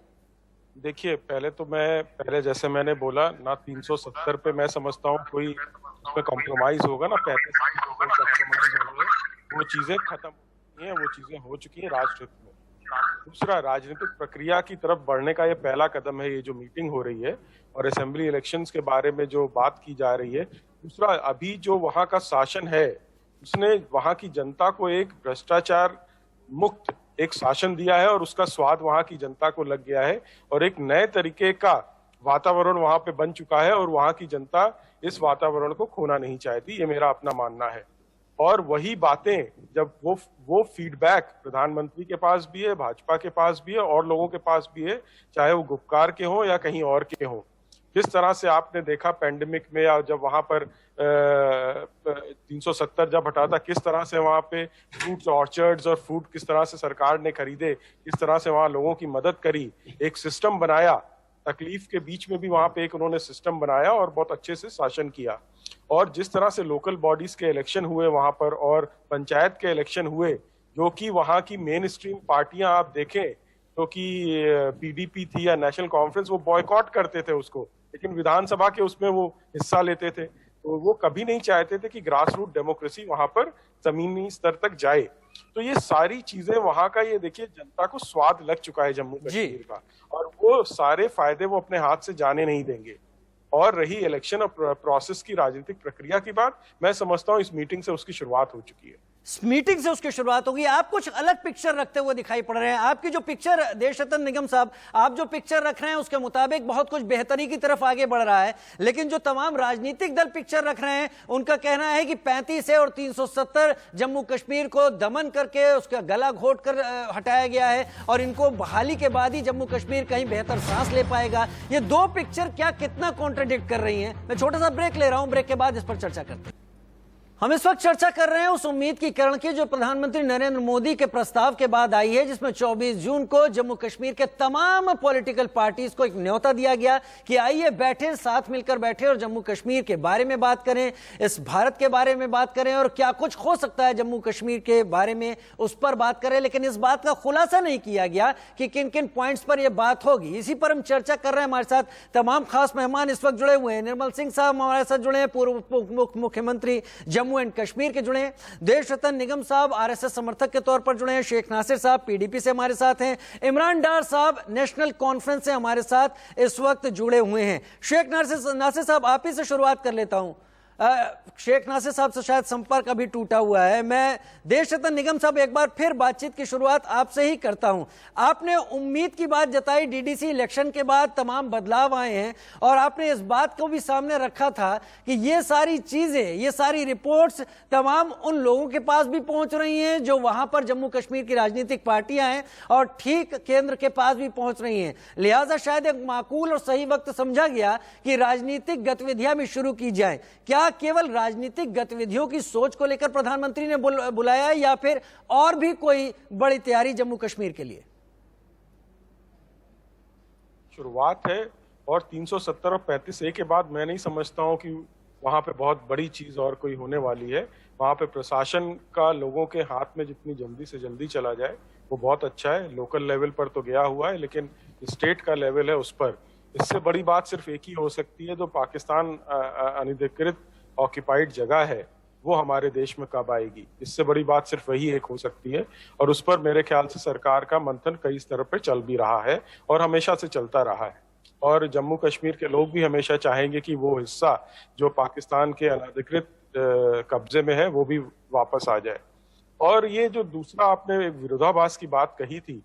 देखिए, पहले जैसे मैंने बोला ना, 370 पे मैं समझता हूँ कोई उसमें कॉम्प्रोमाइज होगा ना, 35 वो चीजें खत्म हुई हैं, वो चीजें हो चुकी हैं राष्ट्रहित में। दूसरा, राजनीतिक प्रक्रिया की तरफ बढ़ने का ये पहला कदम है, ये जो मीटिंग हो रही है और असेंबली इलेक्शंस के बारे में जो बात की जा रही है। दूसरा, अभी जो वहां का शासन है उसने वहां की जनता को एक भ्रष्टाचार मुक्त एक शासन दिया है और उसका स्वाद वहां की जनता को लग गया है और एक नए तरीके का वातावरण वहां पे बन चुका है और वहां की जनता इस वातावरण को खोना नहीं चाहती, ये मेरा अपना मानना है। और वही बातें जब वो फीडबैक प्रधानमंत्री के पास भी है, भाजपा के पास भी है और लोगों के पास भी है, चाहे वो गुपकार के हों या कहीं और के हों। किस तरह से आपने देखा पैंडेमिक में, या जब वहां पर 370 जब हटा था, किस तरह से वहां पे फ्रूट्स ऑर्चर्ड्स और फ्रूट किस तरह से सरकार ने खरीदे, किस तरह से वहां लोगों की मदद करी, एक सिस्टम बनाया। तकलीफ के बीच में भी वहां पे एक उन्होंने सिस्टम बनाया और बहुत अच्छे से शासन किया। और जिस तरह से लोकल बॉडीज के इलेक्शन हुए वहां पर और पंचायत के इलेक्शन हुए, जो कि वहां की मेन स्ट्रीम पार्टियां आप देखें तो कि पीडीपी थी या नेशनल कॉन्फ्रेंस, वो बॉयकॉट करते थे उसको, लेकिन विधानसभा के उसमें वो हिस्सा लेते थे। तो वो कभी नहीं चाहते थे कि ग्रास रूट डेमोक्रेसी वहां पर जमीनी स्तर तक जाए। तो ये सारी चीजें वहां का, ये देखिए जनता को स्वाद लग चुका है जम्मू कश्मीर का, और वो सारे फायदे वो अपने हाथ से जाने नहीं देंगे। और रही इलेक्शन और प्रोसेस की राजनीतिक प्रक्रिया की बात, मैं समझता हूँ इस मीटिंग से उसकी शुरुआत हो चुकी है। मीटिंग से उसकी शुरुआत होगी। आप कुछ अलग पिक्चर रखते हुए दिखाई पड़ रहे हैं। आपकी जो पिक्चर, देशरत्न निगम साहब, आप जो पिक्चर रख रहे हैं उसके मुताबिक बहुत कुछ बेहतरी की तरफ आगे बढ़ रहा है, लेकिन जो तमाम राजनीतिक दल पिक्चर रख रहे हैं उनका कहना है कि 35 है और 370 जम्मू कश्मीर को दमन करके उसका गला घोट कर हटाया गया है और इनको बहाली के बाद ही जम्मू कश्मीर कहीं बेहतर सांस ले पाएगा। ये दो पिक्चर क्या कितना कॉन्ट्रडिक्ट कर रही हैं? मैं छोटा सा ब्रेक ले रहा हूं, ब्रेक के बाद इस पर चर्चा करते हैं। हम इस वक्त चर्चा कर रहे हैं उस उम्मीद की किरण की जो प्रधानमंत्री नरेंद्र मोदी के प्रस्ताव के बाद आई है, जिसमें 24 जून को जम्मू कश्मीर के तमाम पॉलिटिकल पार्टीज को एक न्योता दिया गया कि आइए बैठे, साथ मिलकर बैठे और जम्मू कश्मीर के बारे में बात करें, इस भारत के बारे में बात करें और क्या कुछ हो सकता है जम्मू कश्मीर के बारे में, उस पर बात करें। लेकिन इस बात का खुलासा नहीं किया गया कि किन किन पॉइंट्स पर यह बात होगी। इसी पर हम चर्चा कर रहे हैं। हमारे साथ तमाम खास मेहमान इस वक्त जुड़े हुए हैं। निर्मल सिंह साहब हमारे साथ जुड़े हैं, पूर्व मुख्यमंत्री जम्मू एंड कश्मीर के जुड़े हैं। देशरत्न निगम साहब आरएसएस समर्थक के तौर पर जुड़े हैं। शेख नासिर साहब पीडीपी से हमारे साथ हैं। इमरान डार साहब नेशनल कॉन्फ्रेंस से हमारे साथ इस वक्त जुड़े हुए हैं। शेख नासिर साहब आप ही से शुरुआत कर लेता हूं। शेख नासिर साहब से शायद संपर्क अभी टूटा हुआ है। मैं देशरत्न निगम साहब एक बार फिर बातचीत की शुरुआत आपसे ही करता हूं। आपने उम्मीद की बात जताई, डीडीसी इलेक्शन के बाद तमाम बदलाव आए हैं और आपने इस बात को भी सामने रखा था कि ये सारी चीजें, ये सारी रिपोर्ट्स तमाम उन लोगों के पास भी पहुंच रही हैं जो वहां पर जम्मू कश्मीर की राजनीतिक पार्टियां हैं और ठीक केंद्र के पास भी पहुंच रही हैं। लिहाजा शायद एक माकूल और सही वक्त समझा गया कि राजनीतिक गतिविधियां भी शुरू की जाए। क्या केवल राजनीतिक गतिविधियों की सोच को लेकर प्रधानमंत्री ने बुलाया है या फिर और भी कोई बड़ी तैयारी जम्मू कश्मीर के लिए? शुरुआत है और 370 और 35A के बाद मैं नहीं समझता हूं कि वहां पे बहुत बड़ी चीज और कोई होने वाली है। वहां पे प्रशासन का लोगों के हाथ में जितनी जल्दी से जल्दी चला जाए वो बहुत अच्छा है। लोकल लेवल पर तो गया हुआ है, लेकिन स्टेट का लेवल है, उस पर इससे बड़ी बात सिर्फ एक ही हो सकती है, जो पाकिस्तान अनधिकृत ऑक्यूपाइड जगह है वो हमारे देश में कब आएगी। इससे बड़ी बात सिर्फ वही एक हो सकती है और उस पर मेरे ख्याल से सरकार का मंथन कई स्तर पर चल भी रहा है और हमेशा से चलता रहा है। और जम्मू कश्मीर के लोग भी हमेशा चाहेंगे कि वो हिस्सा जो पाकिस्तान के अनधिकृत कब्जे में है वो भी वापस आ जाए। और ये जो दूसरा आपने विरोधाभास की बात कही थी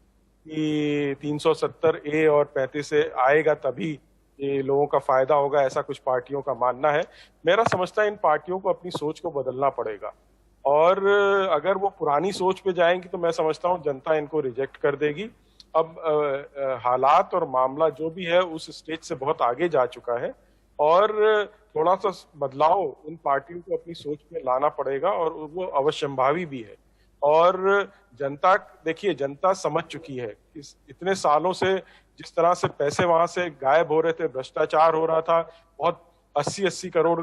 कि 370A और 35A आएगा तभी ये लोगों का फायदा होगा, ऐसा कुछ पार्टियों का मानना है। मेरा समझता है इन पार्टियों को अपनी सोच को बदलना पड़ेगा और अगर वो पुरानी सोच पे जाएंगी तो मैं समझता हूँ जनता इनको रिजेक्ट कर देगी। अब हालात और मामला जो भी है उस स्टेज से बहुत आगे जा चुका है और थोड़ा सा बदलाव उन पार्टियों को अपनी सोच में लाना पड़ेगा और वो अवश्यंभावी भी है। और जनता, देखिए जनता समझ चुकी है इतने सालों से जिस तरह से पैसे वहां से गायब हो रहे थे, भ्रष्टाचार हो रहा था, बहुत 80-80 करोड़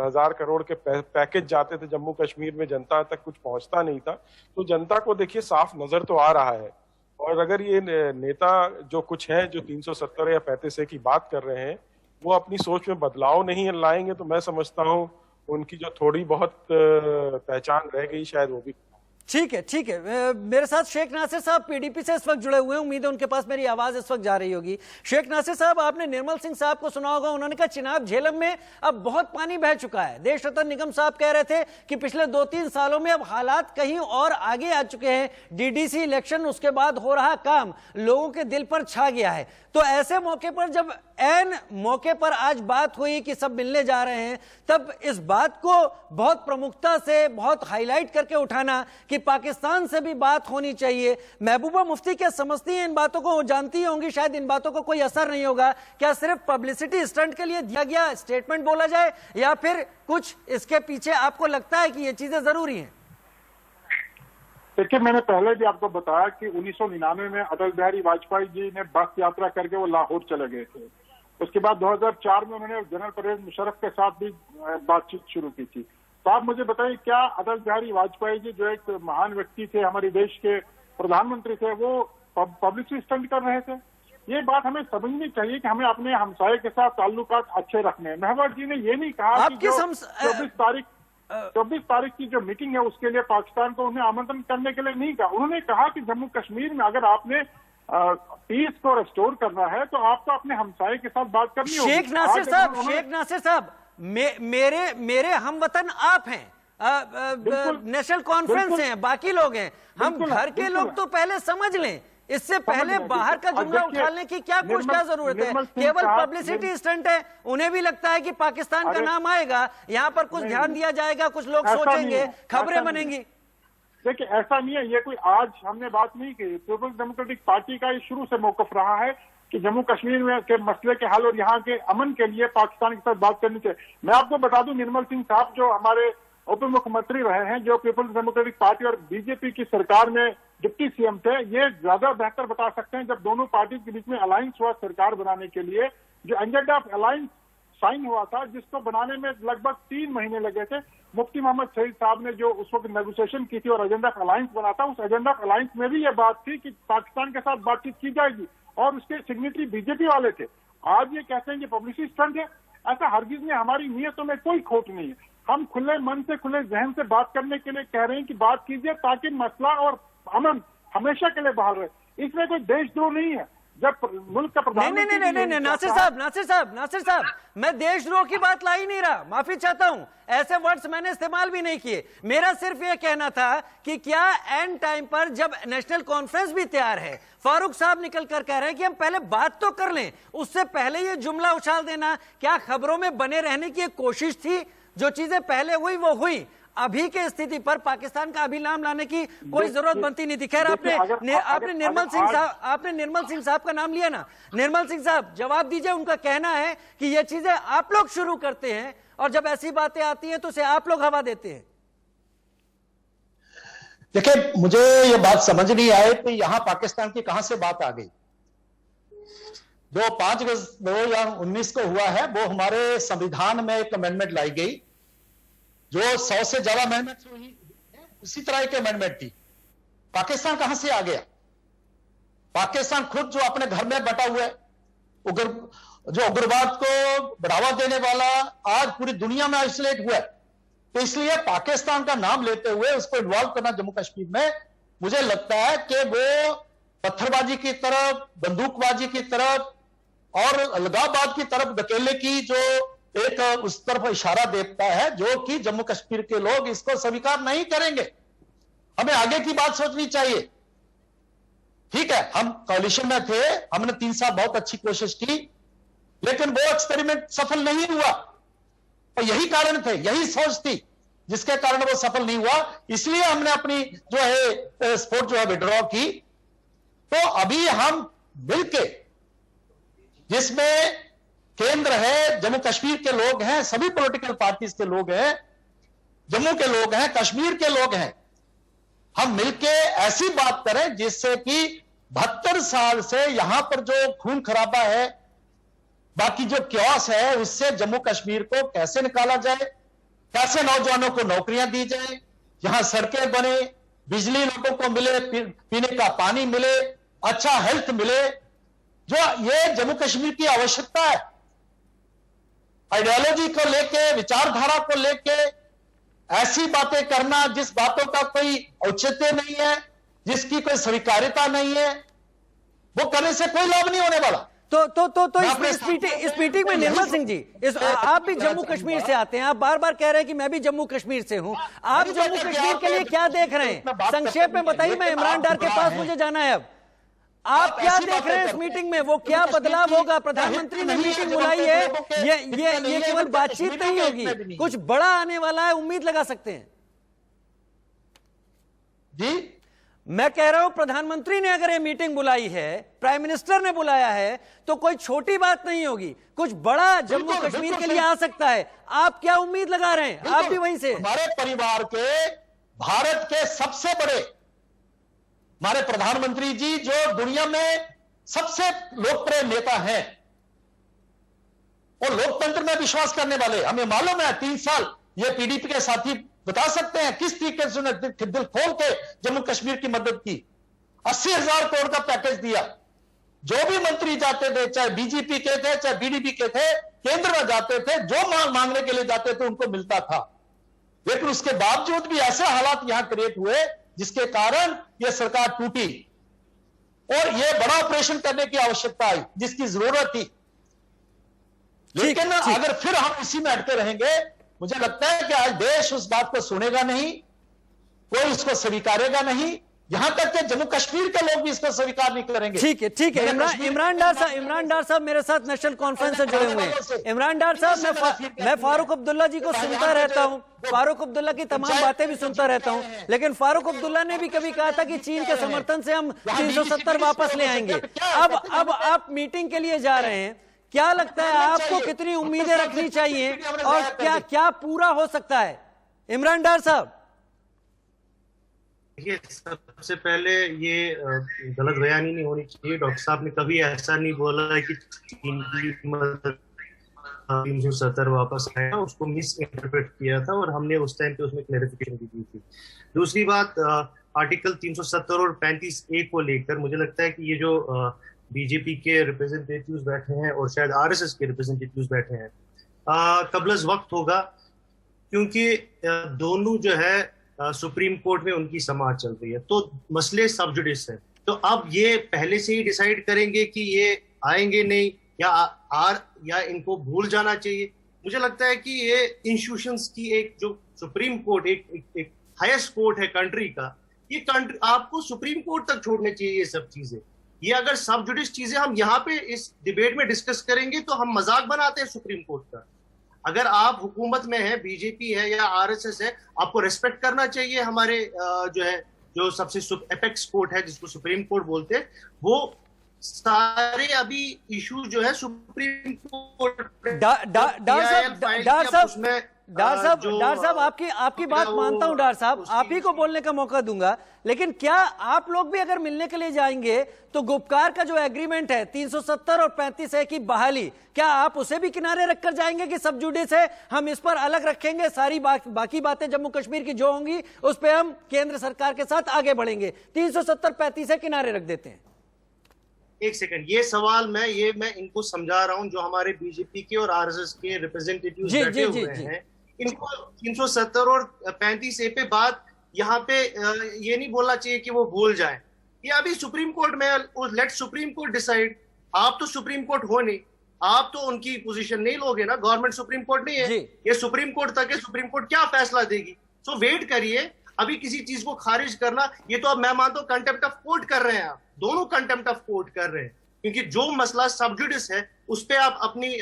हजार करोड़ के पैकेज जाते थे जम्मू कश्मीर में, जनता तक कुछ पहुंचता नहीं था। तो जनता को देखिए साफ नजर तो आ रहा है। और अगर ये नेता जो कुछ है जो 370 या 35A की बात कर रहे हैं वो अपनी सोच में बदलाव नहीं लाएंगे तो मैं समझता हूँ उनकी जो थोड़ी बहुत पहचान रह गई शायद वो भी। ठीक है। मेरे साथ शेख नासिर साहब पीडीपी से इस वक्त जुड़े हुए हैं। उम्मीद है उनके पास मेरी आवाज इस वक्त जा रही होगी। शेख नासिर साहब, आपने निर्मल सिंह साहब को सुना होगा, उन्होंने कहा चिनाब झेलम में अब बहुत पानी बह चुका है। देशरत्न निगम साहब कह रहे थे कि पिछले 2-3 सालों में अब हालात कहीं और आगे आ चुके हैं। डीडीसी इलेक्शन, उसके बाद हो रहा काम लोगों के दिल पर छा गया है। तो ऐसे मौके पर जब ऐन मौके पर आज बात हुई कि सब मिलने जा रहे हैं, तब इस बात को बहुत प्रमुखता से, बहुत हाईलाइट करके उठाना कि पाकिस्तान से भी बात होनी चाहिए। महबूबा मुफ्ती क्या समझती हैं इन बातों को? जानती होंगी शायद इन बातों को कोई असर नहीं होगा। क्या सिर्फ पब्लिसिटी स्टंट के लिए दिया गया स्टेटमेंट बोला जाए या फिर कुछ इसके पीछे आपको लगता है कि ये चीजें जरूरी हैं? देखिए, मैंने पहले भी आपको बताया कि 1999 में अटल बिहारी वाजपेयी जी ने बस यात्रा करके वो लाहौर चले गए थे। उसके बाद 2004 में उन्होंने जनरल परवेज मुशर्रफ के साथ भी बातचीत शुरू की थी। तो आप मुझे बताइए, क्या अटल बिहारी वाजपेयी जी जो एक महान व्यक्ति थे, हमारे देश के प्रधानमंत्री थे, वो पब्लिसिटी स्टंट कर रहे थे? ये बात हमें समझनी चाहिए कि हमें अपने हमसाये के साथ ताल्लुकात अच्छे रखने हैं। महबूबा जी ने ये नहीं कहा कि 24 तारीख की जो मीटिंग है उसके लिए पाकिस्तान को उन्हें आमंत्रण करने के लिए नहीं कहा। उन्होंने कहा कि जम्मू कश्मीर में अगर आपने पीस को रेस्टोर करना है तो आपको अपने हमसाये के साथ बात करनी होगी। शेख नासिर साहब, मेरे हमवतन आप हैं नेशनल कॉन्फ्रेंस हैं, बाकी लोग हैं, हम घर के लोग तो पहले समझ लें, इससे पहले बाहर का जुमला उछालने की क्या जरूरत है? केवल पब्लिसिटी स्टंट है। उन्हें भी लगता है कि पाकिस्तान का नाम आएगा, यहाँ पर कुछ ध्यान दिया जाएगा, कुछ लोग सोचेंगे, खबरें बनेंगी। देखिए, ऐसा नहीं है, ये कोई आज हमने बात नहीं की। पीपल्स डेमोक्रेटिक पार्टी का ये शुरू से मौकफ रहा है कि जम्मू कश्मीर में के मसले के हल और यहाँ के अमन के लिए पाकिस्तान के साथ बात करनी चाहिए। मैं आपको बता दूं, निर्मल सिंह साहब जो हमारे उप मुख्यमंत्री रहे हैं, जो पीपल्स डेमोक्रेटिक पार्टी और बीजेपी की सरकार में डिप्टी सीएम थे, ये ज्यादा बेहतर बता सकते हैं। जब दोनों पार्टी के बीच में अलायंस हुआ सरकार बनाने के लिए, जो एजेंडा ऑफ अलायंस साइन हुआ था, जिसको बनाने में लगभग 3 महीने लगे थे, मुफ्ती मोहम्मद शहीद साहब ने जो उस वक्त नेगोशिएशन की थी और एजेंडा ऑफ अलायंस बना था, उस एजेंडा ऑफ अलायंस में भी ये बात थी कि पाकिस्तान के साथ बातचीत की जाएगी और उसके सिग्नेटरी बीजेपी वाले थे। आज ये कहते हैं कि पब्लिसिटी स्टंट है। ऐसा हरगिज में हमारी नीयतों में कोई खोट नहीं है। हम खुले मन से, खुले जहन से बात करने के लिए कह रहे हैं कि बात कीजिए ताकि मसला और अमन हमेशा के लिए बाहर रहे। इसमें कोई देशद्रोह नहीं है। जब मुल्क का प्रधानमंत्री नहीं, नासिर साहब, मैं देशद्रोह की बात ला ही नहीं रहा, माफी चाहता हूं, ऐसे वर्ड्स मैंने इस्तेमाल भी नहीं किए। मेरा सिर्फ यह कहना था कि क्या एंड टाइम पर जब नेशनल कॉन्फ्रेंस भी तैयार है, फारूक साहब निकल कर कह रहे हैं कि हम पहले बात तो कर लें, उससे पहले ये जुमला उछाल देना, क्या खबरों में बने रहने की एक कोशिश थी? जो चीजें पहले हुई वो हुई, अभी के स्थिति पर पाकिस्तान का अभी नाम लाने की कोई जरूरत बनती नहीं थी। खैर, आपने निर्मल सिंह साहब का नाम लिया ना। निर्मल सिंह साहब, जवाब दीजिए। उनका कहना है कि ये चीजें आप लोग शुरू करते हैं और जब ऐसी बातें आती हैं तो उसे आप लोग हवा देते हैं। देखिए, मुझे ये बात समझ नहीं आई कि यहां पाकिस्तान की कहां से बात आ गई। जो 5 अगस्त 2019 को हुआ है, वो हमारे संविधान में एक अमेंडमेंट लाई गई, जो 100 से ज्यादा अमेंडमेंट हुई, उसी तरह की अमेंडमेंट थी। पाकिस्तान कहां से आ गया? पाकिस्तान खुद जो अपने घर में बटा हुआ है, जो उग्रवाद को बढ़ावा देने वाला, आज पूरी दुनिया में आइसोलेट हुआ है। तो इसलिए पाकिस्तान का नाम लेते हुए उसको इन्वॉल्व करना जम्मू कश्मीर में, मुझे लगता है कि वो पत्थरबाजी की तरफ, बंदूकबाजी की तरफ और अलगाववाद की तरफ धकेलने की जो एक उस तरफ इशारा देता है, जो कि जम्मू कश्मीर के लोग इसको स्वीकार नहीं करेंगे। हमें आगे की बात सोचनी चाहिए। ठीक है, हम कोalition में थे, हमने 3 साल बहुत अच्छी कोशिश की, लेकिन वो एक्सपेरिमेंट सफल नहीं हुआ और यही कारण थे, यही सोच थी जिसके कारण वो सफल नहीं हुआ। इसलिए हमने अपनी जो है सपोर्ट जो है विड्रॉ की। तो अभी हम मिलके, जिसमें केंद्र है, जम्मू कश्मीर के लोग हैं, सभी पॉलिटिकल पार्टीज के लोग हैं, जम्मू के लोग हैं, कश्मीर के लोग हैं, हम मिलके ऐसी बात करें जिससे कि 72 साल से यहां पर जो खून खराबा है, बाकी जो क्योस है, उससे जम्मू कश्मीर को कैसे निकाला जाए, कैसे नौजवानों को नौकरियां दी जाए, यहां सड़कें बने, बिजली लोगों को मिले, पीने का पानी मिले, अच्छा हेल्थ मिले, जो ये जम्मू कश्मीर की आवश्यकता है। आइडियोलॉजी को लेके, विचारधारा को लेके ऐसी बातें करना जिस बातों का कोई औचित्य नहीं है, जिसकी कोई स्वीकार्यता नहीं है, वो करने से कोई लाभ नहीं होने वाला। तो इस मीटिंग में निर्मल सिंह जी, आप भी जम्मू कश्मीर से आते हैं, आप बार बार कह रहे हैं कि मैं भी जम्मू कश्मीर से हूं। आप जम्मू कश्मीर के लिए क्या देख रहे हैं, संक्षेप में बताइए। मैं इमरान डार के पास मुझे जाना है। अब आप क्या देख रहे हैं इस मीटिंग में? वो क्या बदलाव होगा? प्रधानमंत्री ने मीटिंग बुलाई है, ये केवल बातचीत नहीं होगी, कुछ बड़ा आने वाला है, उम्मीद लगा सकते हैं जी। मैं कह रहा हूं, प्रधानमंत्री ने अगर ये मीटिंग बुलाई है, प्राइम मिनिस्टर ने बुलाया है, तो कोई छोटी बात नहीं होगी, कुछ बड़ा जम्मू कश्मीर के लिए आ सकता है। आप क्या उम्मीद लगा रहे हैं? आप भी वहीं से? हमारे परिवार के, भारत के सबसे बड़े हमारे प्रधानमंत्री जी, जो दुनिया में सबसे लोकप्रिय नेता हैं और लोकतंत्र में विश्वास करने वाले, हमें मालूम है 3 साल ये पीडीपी के साथी बता सकते हैं किस तरीके से उन्होंने दिल खोल के जम्मू कश्मीर की मदद की। 80,000 करोड़ का पैकेज दिया। जो भी मंत्री जाते थे, चाहे बीजेपी के थे, चाहे बीडीपी के थे, केंद्र में जाते थे, जो मांगने के लिए जाते थे उनको मिलता था। लेकिन उसके बावजूद भी ऐसे हालात यहां क्रिएट हुए जिसके कारण यह सरकार टूटी और यह बड़ा ऑपरेशन करने की आवश्यकता आई, जिसकी जरूरत थी। लेकिन अगर फिर हम इसी में अटके रहेंगे मुझे लगता है कि आज देश उस बात को सुनेगा नहीं, कोई इसको स्वीकारेगा नहीं, यहां तक कि जम्मू कश्मीर के लोग भी इसको स्वीकार नहीं करेंगे। ठीक है। इमरान डार साहब मेरे साथ नेशनल कॉन्फ्रेंस से जुड़े हुए हैं। इमरान डार साहब, मैं फारूक अब्दुल्ला जी को सुनता रहता हूं, फारूक अब्दुल्ला की तमाम बातें भी सुनता रहता हूं, लेकिन फारूक अब्दुल्ला ने भी कभी कहा था कि चीन के समर्थन से हम 370 वापस ले आएंगे। अब आप मीटिंग के लिए जा रहे हैं, क्या लगता है आपको कितनी उम्मीदें रखनी चाहिए और क्या पूरा हो सकता है? इमरान डार साहब, देखिए, सबसे पहले ये गलत बयानी नहीं होनी चाहिए। डॉक्टर साहब ने कभी ऐसा नहीं बोला है कि चीन की मदद 370 वापस आया, उसको मिस इंटरप्रेट किया था और हमने उस टाइम पे उसमें क्लैरिफिकेशन भी दी थी। दूसरी बात, आर्टिकल 370 और 35A को लेकर मुझे लगता है कि ये जो बीजेपी के रिप्रेजेंटेटिव्स बैठे हैं और शायद आरएसएस के रिप्रेजेंटेटिव्स बैठे हैं, कबल वक्त होगा, क्योंकि दोनों जो है सुप्रीम कोर्ट में उनकी समाअत चल रही है, तो मसले सब जुडिस है। तो अब ये पहले से ही डिसाइड करेंगे कि ये आएंगे नहीं या इनको भूल जाना चाहिए। मुझे लगता है कि ये इंस्टीट्यूशंस की एक जो सुप्रीम कोर्ट एक हाईएस्ट कोर्ट है कंट्री का, ये कंट्री आपको सुप्रीम कोर्ट तक छोड़ने चाहिए ये सब चीजें। ये अगर सब जुडिस चीजें हम यहाँ पे इस डिबेट में डिस्कस करेंगे तो हम मजाक बनाते हैं सुप्रीम कोर्ट का। अगर आप हुकूमत में है, बीजेपी है या आरएसएस है, आपको रेस्पेक्ट करना चाहिए हमारे जो सबसे एपेक्स कोर्ट है जिसको सुप्रीम कोर्ट बोलते हैं। वो सारे अभी इशू जो है सुप्रीम कोर्ट डार साहब आपकी बात मानता हूं। डार साहब, आप ही को बोलने का मौका दूंगा, लेकिन क्या आप लोग भी अगर मिलने के लिए जाएंगे तो गुपकार का जो एग्रीमेंट है 370 और 35A की बहाली, क्या आप उसे भी किनारे रखकर जाएंगे कि सब जुडिस है, हम इस पर अलग रखेंगे, सारी बाकी बातें जम्मू कश्मीर की जो होंगी उस पर हम केंद्र सरकार के साथ आगे बढ़ेंगे, 370-35A किनारे रख देते हैं? एक सेकंड, ये सवाल मैं इनको समझा रहा हूं, जो हमारे बीजेपी के और आरएसएस के रिप्रेजेंटेटिव्स बैठे हुए हैं, इनको 370 और 35A पे बात यहाँ पे ये नहीं बोलना चाहिए कि वो भूल जाए। ये अभी सुप्रीम कोर्ट में, लेट सुप्रीम कोर्ट डिसाइड। आप तो सुप्रीम कोर्ट हो नहीं, आप तो उनकी पोजीशन नहीं लोगे ना, गवर्नमेंट सुप्रीम कोर्ट नहीं है, ये सुप्रीम कोर्ट तक है, सुप्रीम कोर्ट क्या फैसला देगी। सो वेट करिए। अभी किसी चीज को खारिज करना, ये तो अब मैं मानता हूं कंटेम्प्ट ऑफ कोर्ट कर रहे हैं आप, दोनों कंटेम्प्ट ऑफ कोर्ट कर रहे हैं, क्योंकि जो मसला सब जुडिस है उस पर आप अपनी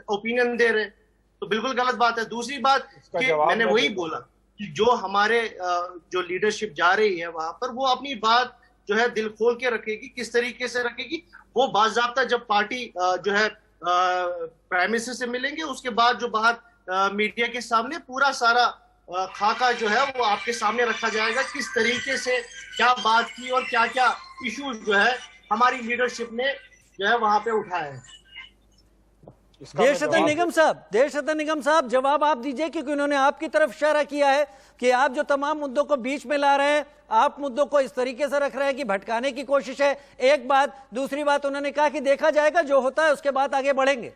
ओपिनियन दे रहे हैं, तो बिल्कुल गलत बात है। दूसरी बात कि मैंने वही बोला कि जो हमारे जो लीडरशिप जा रही है वहां पर, वो अपनी बात जो है दिल खोल के रखेगी। किस तरीके से रखेगी वो बाज़ाब्ता जब पार्टी जो है प्राइम मिनिस्टर से मिलेंगे, उसके बाद जो बाहर मीडिया के सामने पूरा सारा खाका जो है वो आपके सामने रखा जाएगा, किस तरीके से क्या बात की और क्या क्या इश्यूज जो है हमारी लीडरशिप ने जो है वहां पे उठाए हैं। देशरतन निगम साहब, जवाब आप दीजिए, क्योंकि उन्होंने आपकी तरफ इशारा किया है कि आप जो तमाम मुद्दों को बीच में ला रहे हैं, आप मुद्दों को इस तरीके से रख रहे हैं कि भटकाने की कोशिश है। एक बात, दूसरी बात उन्होंने कहा कि देखा जाएगा, जो होता है उसके बाद आगे बढ़ेंगे।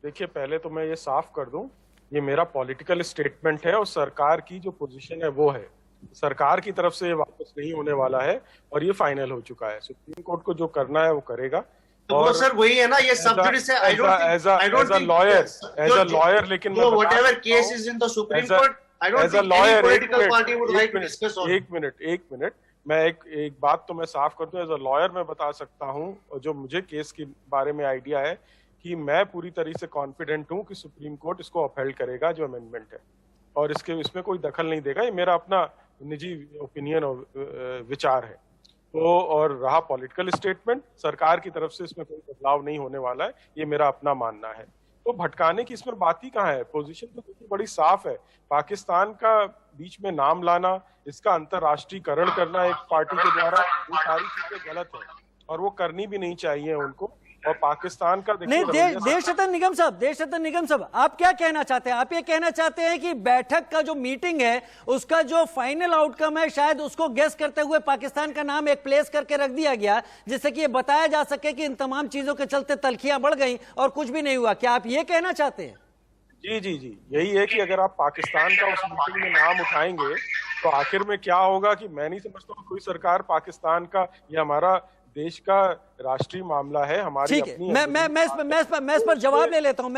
देखिए, पहले तो मैं ये साफ कर दूं, ये मेरा पॉलिटिकल स्टेटमेंट है और सरकार की जो पोजीशन है वो है। सरकार की तरफ से ये वापस नहीं होने वाला है और ये फाइनल हो चुका है। सुप्रीम कोर्ट को जो करना है वो करेगा। तो और सर वही है ना, ये सब्सिडी से एज अ लॉयर, लेकिन मैं whatever case is in the Supreme Court, I don't think any political party would like to discuss on. एक मिनट मैं एक बात तो मैं साफ कर दूं। एज अ लॉयर मैं बता सकता हूं, और जो मुझे केस के बारे में आइडिया है, कि मैं पूरी तरीके से कॉन्फिडेंट हूं कि सुप्रीम कोर्ट इसको अपहेल्ड करेगा जो अमेंडमेंट है, और इसमें कोई दखल नहीं देगा। ये मेरा अपना निजी ओपिनियन और विचार है। तो और रहा पॉलिटिकल स्टेटमेंट, सरकार की तरफ से इसमें कोई बदलाव नहीं होने वाला है, ये मेरा अपना मानना है। तो भटकाने की इसमें बात ही कहाँ है? पोजीशन तो देखिए बड़ी साफ है। पाकिस्तान का बीच में नाम लाना, इसका अंतर्राष्ट्रीयकरण करना एक पार्टी के द्वारा, वो सारी चीजें गलत है और वो करनी भी नहीं चाहिए उनको। और पाकिस्तान का नहीं, देशरतन निगम साहब, आप क्या कहना चाहते हैं? आप ये कहना चाहते हैं कि बैठक का जो मीटिंग है उसका जो फाइनल आउटकम है, शायद उसको गेस करते हुए पाकिस्तान का नाम एक प्लेस करके रख दिया गया, जिससे कि ये बताया जा सके कि इन तमाम चीजों के चलते तलखियां बढ़ गई और कुछ भी नहीं हुआ। क्या आप ये कहना चाहते हैं? जी, यही है कि अगर आप पाकिस्तान का उस मीटिंग में नाम उठाएंगे तो आखिर में क्या होगा कि मैं नहीं समझता कोई सरकार पाकिस्तान का या हमारा देश का राष्ट्रीय मामला है, हमारी ठीक है। अपनी मैं इस पर जवाब ले लेता हूं,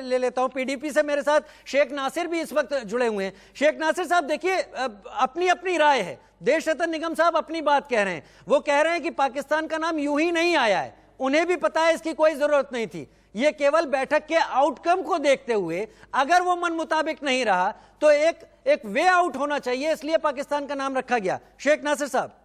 ले लेता हूं। पीडीपी से मेरे साथ शेख नासिर भी इस वक्त जुड़े हुए हैं। शेख नासिर साहब, देखिए, अपनी अपनी राय है। देश रतन निगम साहब अपनी बात कह रहे हैं। वो कह रहे हैं कि पाकिस्तान का नाम यूं ही नहीं आया है, उन्हें भी पता है इसकी कोई जरूरत नहीं थी। ये केवल बैठक के आउटकम को देखते हुए अगर वो मन मुताबिक नहीं रहा तो एक वे आउट होना चाहिए, इसलिए पाकिस्तान का नाम रखा गया। शेख नासिर साहब,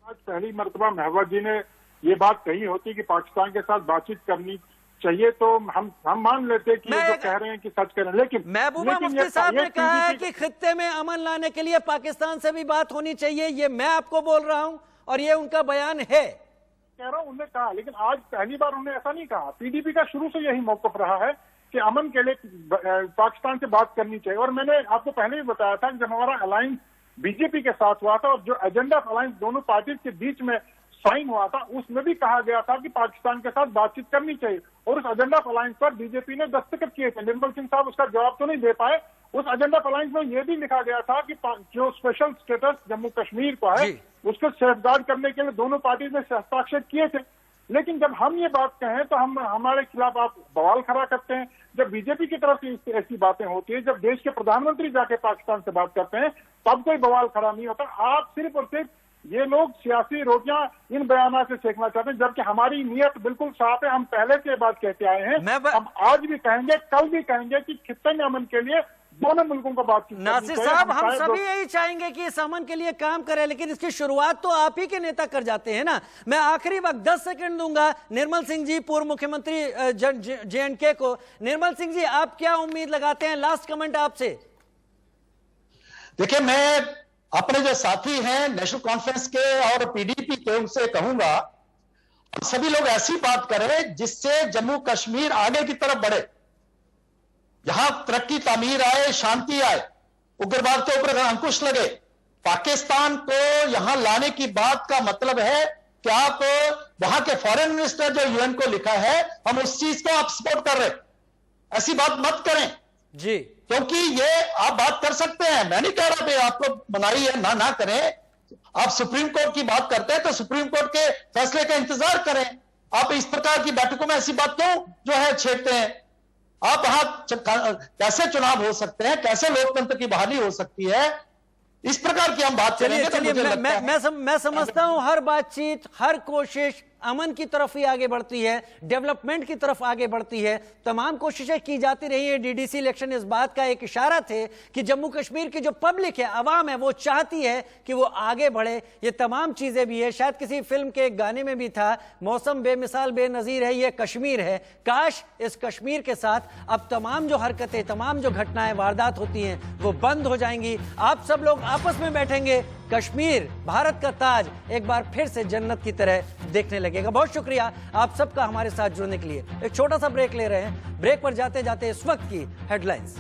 आज पहली मर्तबा महबूबा जी ने ये बात कही होती कि पाकिस्तान के साथ बातचीत करनी चाहिए तो हम मान लेते कि ये जो कह रहे हैं कि सच करें, लेकिन महबूबा मुफ्ती साहब ने कहा है कि खित्ते में अमन लाने के लिए पाकिस्तान से भी बात होनी चाहिए। ये मैं आपको बोल रहा हूं और ये उनका बयान है। कह रहा हूं उन्होंने कहा, लेकिन आज पहली बार उन्होंने ऐसा नहीं कहा। पीडीपी का शुरू से यही मौकफ रहा है कि अमन के लिए पाकिस्तान से बात करनी चाहिए। और मैंने आपको पहले भी बताया था कि जब हमारा अलायंस बीजेपी के साथ हुआ था और जो एजेंडा ऑफ अलायंस दोनों पार्टी के बीच में साइन हुआ था, उसमें भी कहा गया था कि पाकिस्तान के साथ बातचीत करनी चाहिए। और उस एजेंडा ऑफ अलायंस पर बीजेपी ने दस्तखत किए थे। निर्मल सिंह साहब उसका जवाब तो नहीं दे पाए। उस एजेंडा ऑफ अलायंस में यह भी लिखा गया था कि जो स्पेशल स्टेटस जम्मू कश्मीर को है उसको सेफगार्ड करने के लिए दोनों पार्टी ने हस्ताक्षर किए थे। लेकिन जब हम ये बात कहें तो हमारे खिलाफ आप बवाल खड़ा करते हैं। जब बीजेपी की तरफ से ऐसी बातें होती है, जब देश के प्रधानमंत्री जाके पाकिस्तान से बात करते हैं, तब कोई बवाल खड़ा नहीं होता। आप सिर्फ और सिर्फ ये लोग सियासी रोटियां इन बयानों से सेकना चाहते हैं, जबकि हमारी नीयत बिल्कुल साफ है। हम पहले से ये बात कहते आए हैं, हम आज भी कहेंगे, कल भी कहेंगे कि खित्ते में अमन के लिए दोनों मुल्कों को बातचीत करनी चाहिए। नासिर साहब, हम सभी यही चाहेंगे कि इस अमन के लिए काम करें, लेकिन इसकी शुरुआत तो आप ही के नेता कर जाते हैं ना। मैं आखिरी वक्त 10 सेकंड दूंगा निर्मल सिंह जी, पूर्व मुख्यमंत्री J&K को। निर्मल सिंह जी, आप क्या उम्मीद लगाते हैं? लास्ट कमेंट आपसे। देखिए, मैं अपने जो साथी हैं नेशनल कॉन्फ्रेंस के और पीडीपी के, उनसे कहूंगा सभी लोग ऐसी बात करें जिससे जम्मू कश्मीर आगे की तरफ बढ़े, यहां तरक्की तामीर आए, शांति आए, उग्रवाद के ऊपर अंकुश लगे। पाकिस्तान को यहां लाने की बात का मतलब है कि आप वहां के फॉरेन मिनिस्टर जो यूएन को लिखा है, हम उस चीज को आप सपोर्ट कर रहे, ऐसी बात मत करें जी, क्योंकि ये आप बात कर सकते हैं। मैं नहीं कह रहा भाई आपको मनाही है ना करें। आप सुप्रीम कोर्ट की बात करते हैं तो सुप्रीम कोर्ट के फैसले का इंतजार करें। आप इस प्रकार की बैठकों में ऐसी बात क्यों जो है छेड़ते हैं? आप वहां कैसे चुनाव हो सकते हैं, कैसे लोकतंत्र की बहाली हो सकती है, इस प्रकार की हम बात करेंगे तो मुझे लगता है मैं समझता हूं हर बातचीत, हर कोशिश अमन की तरफ ही आगे बढ़ती है, डेवलपमेंट की तरफ आगे बढ़ती है। तमाम कोशिशें की जाती रही है। डीडीसी इलेक्शन इस बात का एक इशारा थे कि जम्मू कश्मीर की जो पब्लिक है, अवाम है, वो चाहती है कि वो आगे बढ़े। ये तमाम चीजें भी है। शायद किसी फिल्म के गाने में भी था, मौसम बेमिसाल बेनजीर है, ये कश्मीर है। काश इस कश्मीर के साथ अब तमाम जो हरकतें, तमाम जो घटनाएं, वारदात होती हैं, वो बंद हो जाएंगी। आप सब लोग आपस में बैठेंगे, कश्मीर भारत का ताज एक बार फिर से जन्नत की तरह देखने लगेगा। बहुत शुक्रिया आप सबका हमारे साथ जुड़ने के लिए। एक छोटा सा ब्रेक ले रहे हैं। ब्रेक पर जाते जाते इस वक्त की हेडलाइंस।